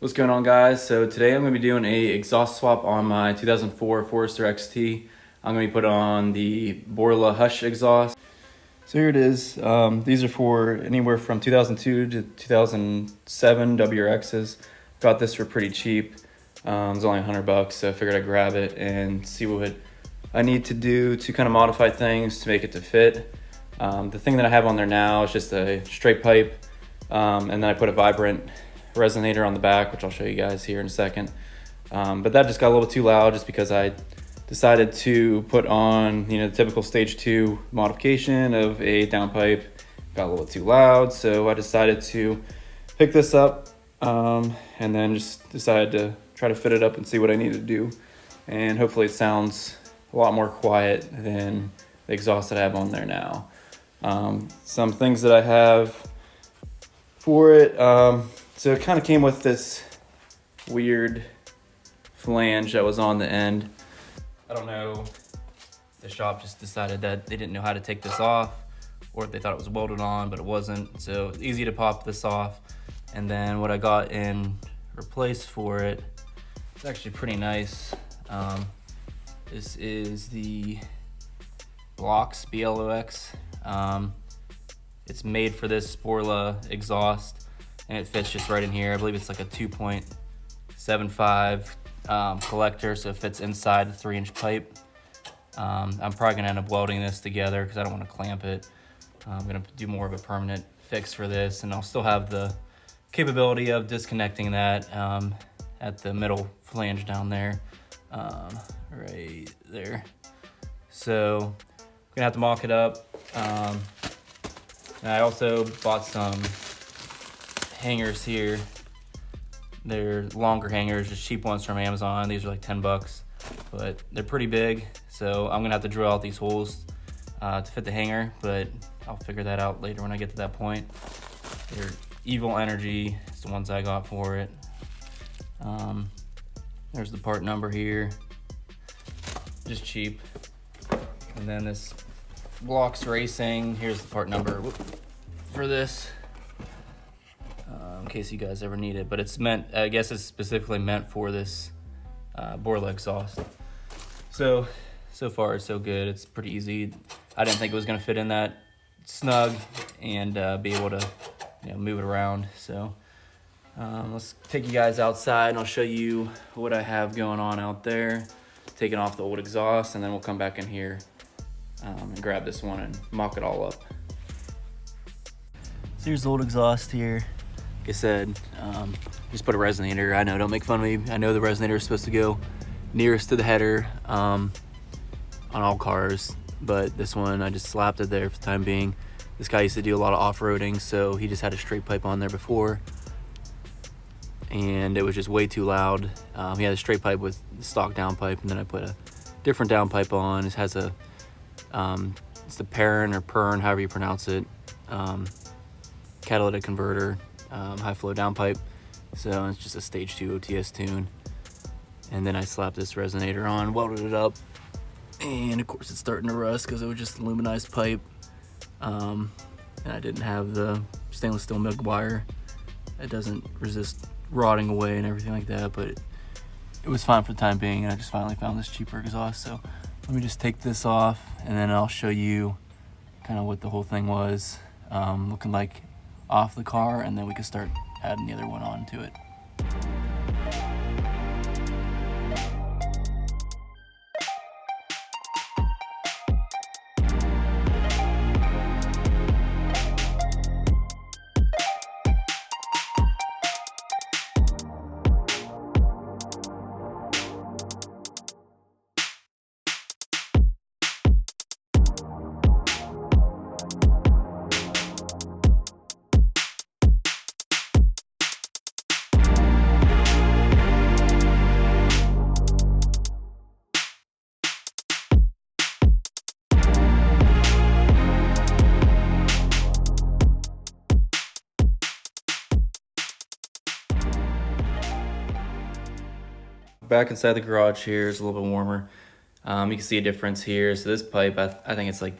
What's going on, guys? So today I'm going to be doing a exhaust swap on my 2004 Forester XT. I'm going to be putting on the Borla Hush exhaust. So here it is. These are for anywhere from 2002 to 2007 WRXs. Got this for pretty cheap. It was only $100, so I figured I'd grab it and see what I need to do to kind of modify things to make it to fit. The thing that I have on there now is just a straight pipe, and then I put a vibrant resonator on the back, which I'll show you guys here in a second. But that just got a little bit too loud just because I decided to put on, the typical stage 2 modification of a downpipe. Got a little bit too loud, so I decided to pick this up and then just decided to try to fit it up and see what I need to do. And hopefully it sounds a lot more quiet than the exhaust that I have on there now. Some things that I have for it, so it kind of came with this weird flange that was on the end. I don't know, the shop just decided that they didn't know how to take this off, or if they thought it was welded on, but it wasn't. So it's easy to pop this off. And then what I got in replace for it, it's actually pretty nice. This is the Blox, BLOX. It's made for this Borla exhaust, and it fits just right in here. I believe it's like a 2.75 collector, so it fits inside the 3-inch pipe. I'm probably gonna end up welding this together because I don't want to clamp it. I'm gonna do more of a permanent fix for this, and I'll still have the capability of disconnecting that at the middle flange down there, right there. So I'm gonna have to mock it up. And I also bought some hangers here. They're longer hangers, just cheap ones from Amazon. These are like $10, but they're pretty big. So I'm gonna have to drill out these holes to fit the hanger, but I'll figure that out later when I get to that point. They're Evil Energy, it's the ones I got for it. There's the part number here, just cheap. And then this Blox Racing, here's the part number for this, in case you guys ever need it. But it's meant, I guess it's specifically meant for this Borla exhaust. So far so good. It's pretty easy. I didn't think it was gonna fit in that snug and be able to move it around. So let's take you guys outside and I'll show you what I have going on out there. Taking off the old exhaust, and then we'll come back in here and grab this one and mock it all up. So here's the old exhaust here. Like I said, just put a resonator. I know, don't make fun of me. I know the resonator is supposed to go nearest to the header on all cars, but this one I just slapped it there for the time being. This guy used to do a lot of off-roading, so he just had a straight pipe on there before, and it was just way too loud. He had a straight pipe with the stock downpipe, and then I put a different downpipe on. It has a it's the Perrin or Pern, however you pronounce it, catalytic converter, high flow downpipe. So it's just a stage 2 OTS tune. And then I slapped this resonator on, welded it up, and of course it's starting to rust because it was just aluminized pipe. And I didn't have the stainless steel milk wire. It doesn't resist rotting away and everything like that, but it was fine for the time being, and I just finally found this cheaper exhaust. So let me just take this off, and then I'll show you kind of what the whole thing was looking like off the car, and then we can start adding the other one on to it. Back inside the garage here is a little bit warmer. You can see a difference here. So this pipe, I think it's like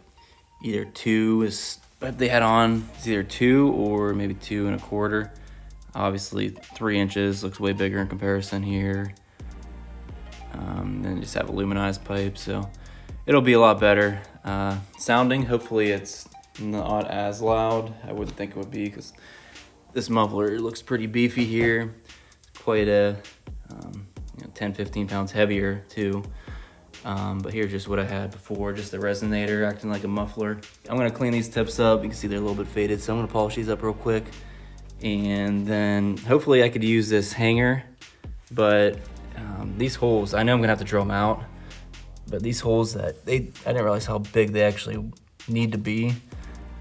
either 2 is, but they had on, it's either 2 or maybe 2 1/4. Obviously 3 inches looks way bigger in comparison here. Then just have a luminized pipe, so it'll be a lot better. Sounding, hopefully it's not as loud. I wouldn't think it would be, because this muffler looks pretty beefy here. Quite a 10-15 pounds heavier too. But here's just what I had before, just a resonator acting like a muffler. I'm gonna clean these tips up. You can see they're a little bit faded, so I'm gonna polish these up real quick. And then hopefully I could use this hanger, but these holes, I know I'm gonna have to drill them out, but these holes I didn't realize how big they actually need to be.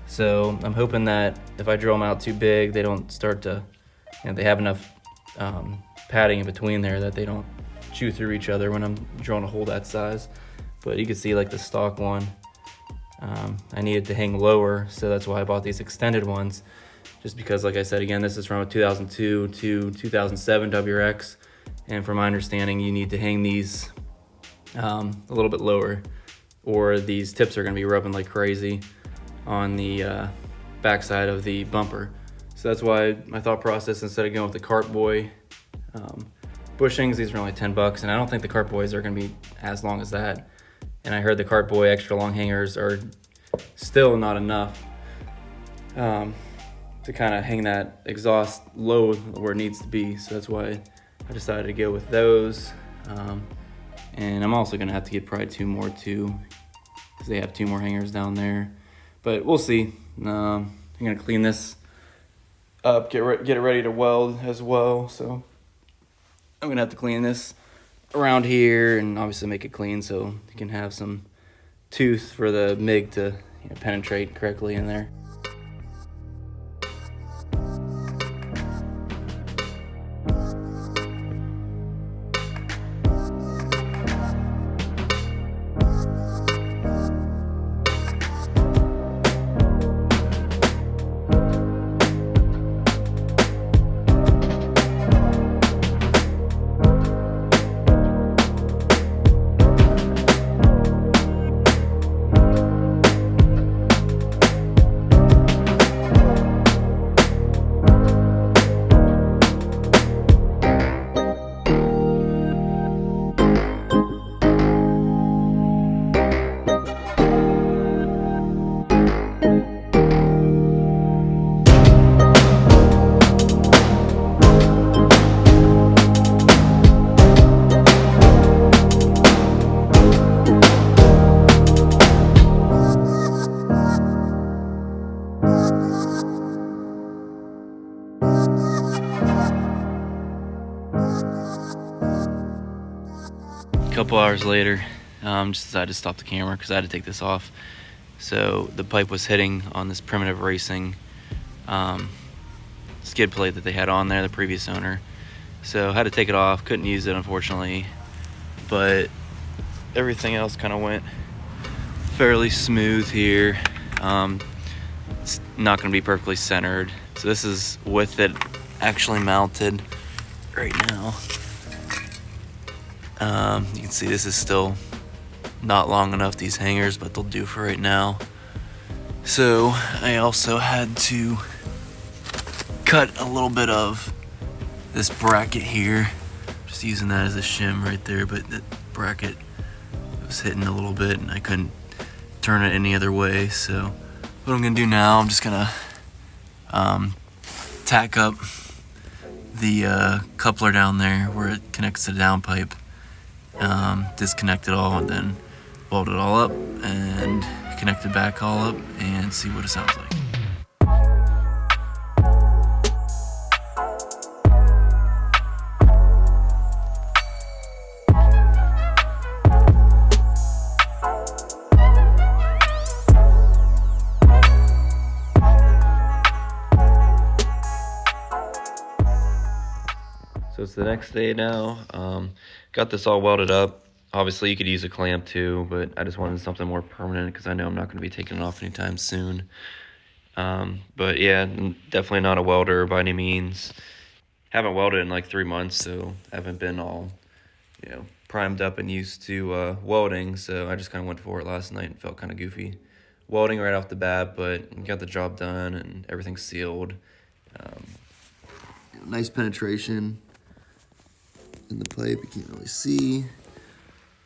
So I'm hoping that if I drill them out too big, they don't start to, they have enough padding in between there that they don't chew through each other when I'm drilling a hole that size. But you can see like the stock one, I needed to hang lower, so that's why I bought these extended ones. Just because, like I said, again, this is from a 2002 to 2007 WRX, and from my understanding, you need to hang these a little bit lower, or these tips are going to be rubbing like crazy on the backside of the bumper. So that's why my thought process, instead of going with the Cartboy bushings, these are only 10 bucks, and I don't think the Cartboys are going to be as long as that. And I heard the Cartboy extra long hangers are still not enough to kind of hang that exhaust low where it needs to be. So that's why I decided to go with those. And I'm also gonna have to get probably 2 more too, because they have 2 more hangers down there. But we'll see. I'm gonna clean this up, get it ready to weld as well. So I'm gonna have to clean this around here and obviously make it clean so you can have some tooth for the MIG to penetrate correctly in there. A couple hours later, just decided to stop the camera because I had to take this off. So the pipe was hitting on this Primitive Racing skid plate that they had on there, the previous owner. So I had to take it off, couldn't use it unfortunately, but everything else kind of went fairly smooth here. It's not going to be perfectly centered. So this is with it actually mounted right now. You can see this is still not long enough, these hangers, but they'll do for right now. So I also had to cut a little bit of this bracket here, just using that as a shim right there, but the bracket was hitting a little bit and I couldn't turn it any other way. So what I'm gonna do now, I'm just gonna tack up the coupler down there where it connects to the downpipe, disconnect it all, and then weld it all up and connect it back all up and see what it sounds like. So it's the next day now. Got this all welded up. Obviously you could use a clamp too, but I just wanted something more permanent because I know I'm not going to be taking it off anytime soon. But yeah, definitely not a welder by any means. Haven't welded in like 3 months, so I haven't been all, primed up and used to welding. So I just kind of went for it last night and felt kind of goofy welding right off the bat, but got the job done and everything's sealed. Nice penetration in the pipe, you can't really see.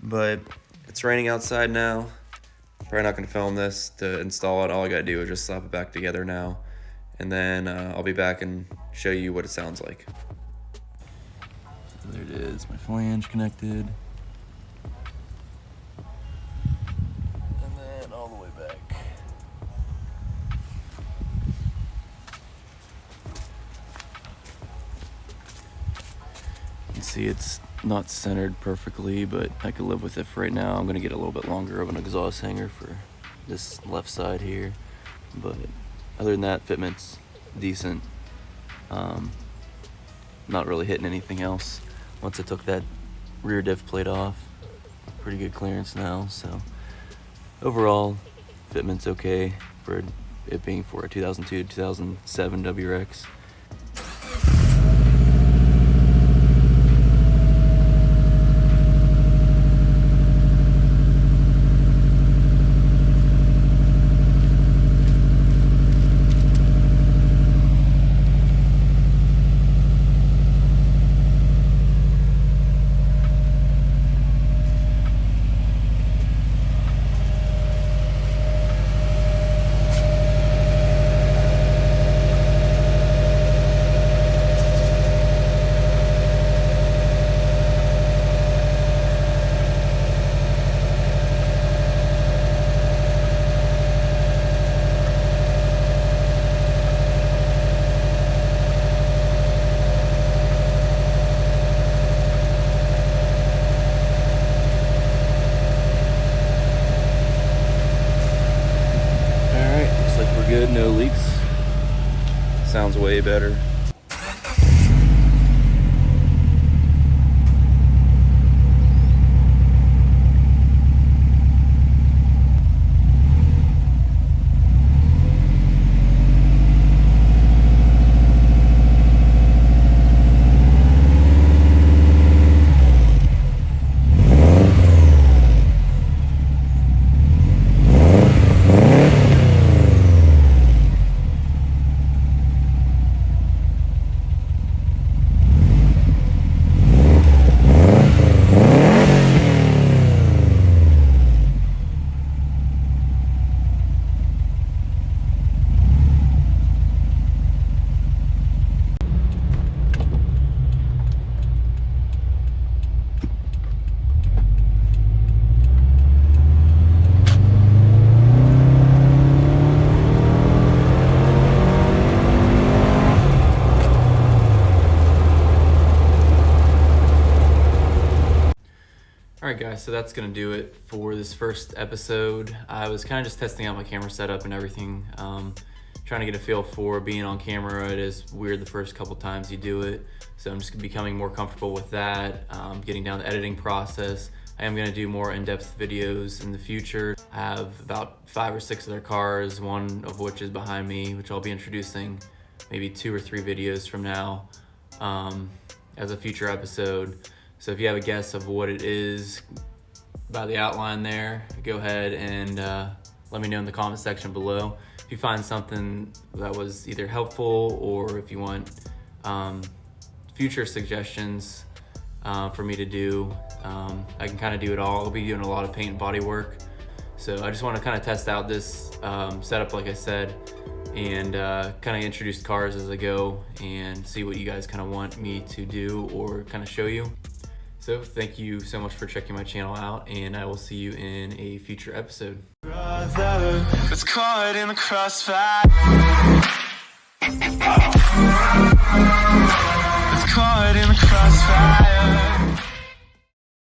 But it's raining outside now. Probably not gonna film this to install it. All I gotta do is just slap it back together now. And then I'll be back and show you what it sounds like. So there it is, my flange connected. And then all the way back. You can see it's not centered perfectly, but I could live with it for right now. I'm gonna get a little bit longer of an exhaust hanger for this left side here. But other than that, fitment's decent. Not really hitting anything else. Once I took that rear diff plate off, pretty good clearance now. So overall, fitment's okay for it being for a 2002 2007 WRX. Good, no leaks. Sounds way better. Alright guys, so that's going to do it for this first episode. I was kind of just testing out my camera setup and everything, trying to get a feel for being on camera. It is weird the first couple times you do it, so I'm just becoming more comfortable with that, getting down the editing process. I am going to do more in-depth videos in the future. I have about 5 or 6 other cars, one of which is behind me, which I'll be introducing maybe 2 or 3 videos from now as a future episode. So if you have a guess of what it is by the outline there, go ahead and let me know in the comment section below. If you find something that was either helpful or if you want future suggestions for me to do, I can kind of do it all. I'll be doing a lot of paint and body work. So I just want to kind of test out this setup, like I said, and kind of introduce cars as I go and see what you guys kind of want me to do or kind of show you. So thank you so much for checking my channel out, and I will see you in a future episode. Brother, it's caught in the crossfire.